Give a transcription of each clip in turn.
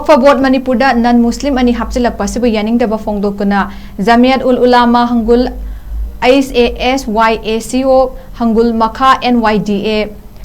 वक्फ board Manipur none मुस्लिम अनि हापचिलकपसिबु यानिंगदबा फोंगदोकना जमियत उल उलामा hangul ISASYACO hangul मखा NYDA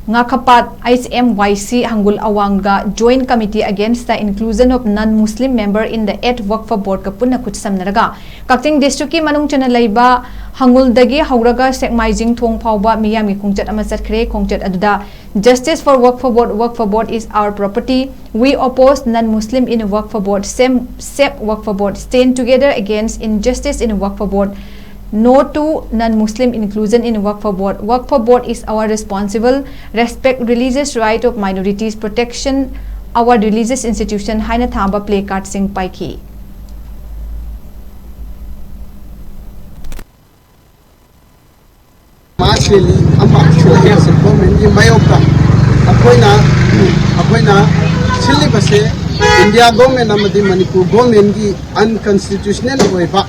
Ngakapat ISMYC Hangul Awanga Joint Committee Against the Inclusion of Non-Muslim Member in the 8th Waqf Board Kapuna Kutsamnaraga Kakting District Manung Chana Laiba Hangul Dagi Hauraga Sekmaijing Thong Pauba Miyami Kongchat Amasat Kre Kongchat Aduda Justice for Waqf Board is our property. We oppose non-Muslim in Waqf Board. SEP Waqf Board stand together against injustice in Waqf Board. No to non-Muslim inclusion in Waqf Board. Waqf Board is our responsible. Respect religious right of minorities. Protection our religious institution. Haina Thamba play card sing paiki. Marshally, yes, government Mayoka. Apoina, Silibase, India government Amadi Manipur government unconstitutional way back.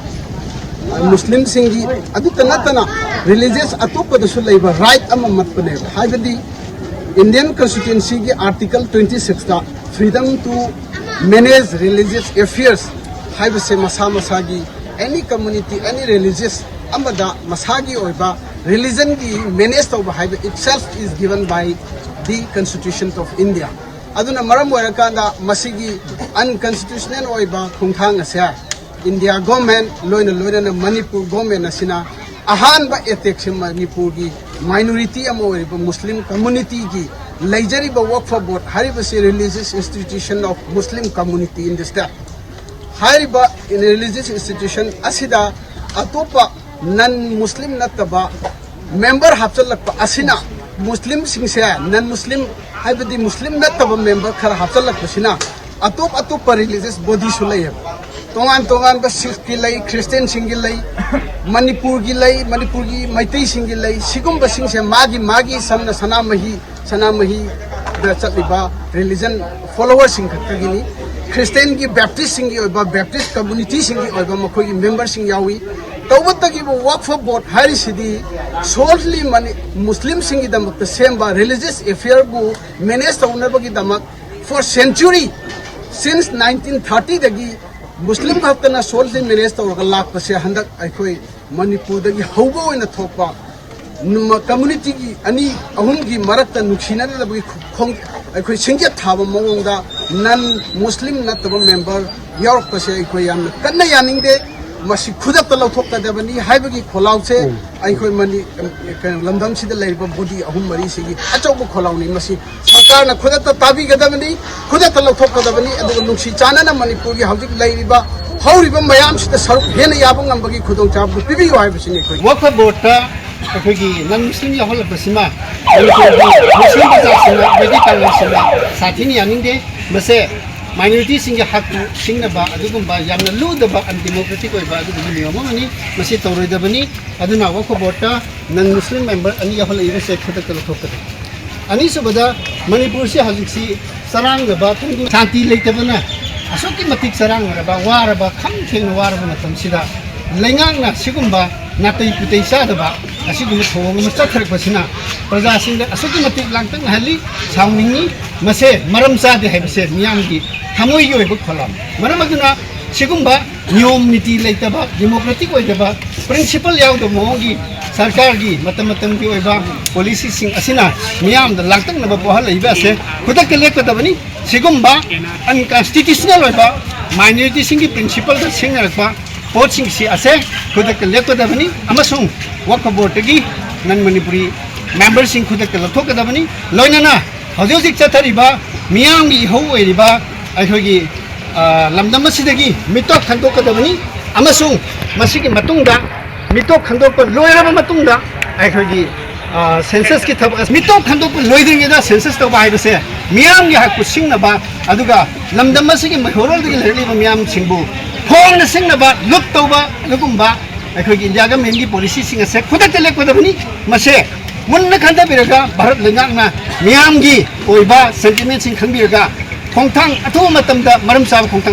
Muslim singi adutanatana religious atopa the sulaiba right amamatpane haibadi Indian constituency ki article 26 ta freedom to manage religious affairs haibase masagi any community any religious amada masagi oiba religion ki manage to haiba itself is given by the constitution of India aduna maram warakanda masigi unconstitutional oiba khungthang asya India government loina Manipur government asina ahan ba attack se Manipur gi minority amoi Muslim community gi laijari ba Waqf Board hariba se religious institution of Muslim community in the state hariba in religious institution asida atopa non Muslim nataba member hapsalak asina Muslim sing se non Muslim haibadi Muslim nataba member khara hapsalak asina atop religious body sulay tongan ba Sikh ki lay Christian singi lay Manipur ki Maitai singi lay sigum ba sing se magi sanamahi da chatiba religion followers sing kagini Christian ki Baptist singi oiba Baptist community singi oiba makoi ki member sing yawi tawbata ki Waqf Board hari sidi solely Muslim singi damak the same ba religious affair bu manage tawnaba ki damak for century since 1930 dagi Muslim Bhaktana solely manage to lak pase handak aikoi Manipur dagi hauba oina thokpa community gi ani ahum gi marakta nuksina da bagi khong aikoi singya thaba mawongda non Muslim nataba member york pase aikoi yam kanna yaningde masi khuda talo thokta dabani haibagi kholause aikoi mani lamdam sida laiba body ahum mari sigi achobu kholauni masi sarkar na khuda ta tabi gadabani khuda talo thokta dabani adu nuksi chana na Manipur gi haudik lairiba hauriba mayam sida saruk hena yabang ambagi khudong chab pibi haibasini koi Waqf Board ta akhoi non Muslim ya hol basima Muslim ta sima medical sima sathini yaninde mase minority singa hakku singna ba adugumba yamna ludaba undemocratic oiba adugumi niyamani masi tawroidabani aduna Waqf Board ta non Muslim member ani ya hol irese khata thokata ani subada Manipur se hajiksi sarang ba tundu shanti leitabana asoki matik sarang ba waraba kham theng waraba na tamsida lengang na sigumba natai putai sadaba asigum thong ma chakhar pasina praja singda asoki matik langtang hali sawningi mase maram sa de haibse miyamgi thamoi gi oibu kholam maram aduna sigumba niyom niti leitaba democratic oidaba principle yawdo mogi sarkar gi matam gi oiba policy sing asina miyam da langtang na ba bohal iba se khudak lek tabani sigumba unconstitutional oiba minority sing gi principle da sing rakba poaching si ase khudak lek tabani amasung Waqf Board gi nan Manipuri member sing khudak lathok tabani loinana hojik chathariba miyam gi ho oiriba akhoi lamdam asidagi mitok khandok kadabani amasung masigi matungda mitok khandok loiraba matungda akhoi census ki thab mitok khandok loidringe da census to bai base miyam gi hakku singna ba aduga lamdam asigi mahorol dagi lerliba miyam singbu phong na singna ba lut toba lugumba akhoi India ga mengi policy singa se khuda tele kodabani mase munna khanda biraga bharat lengang na miyam gi oiba sentiment sing khangbiraga Khongthang atho matamda maram sab khongthang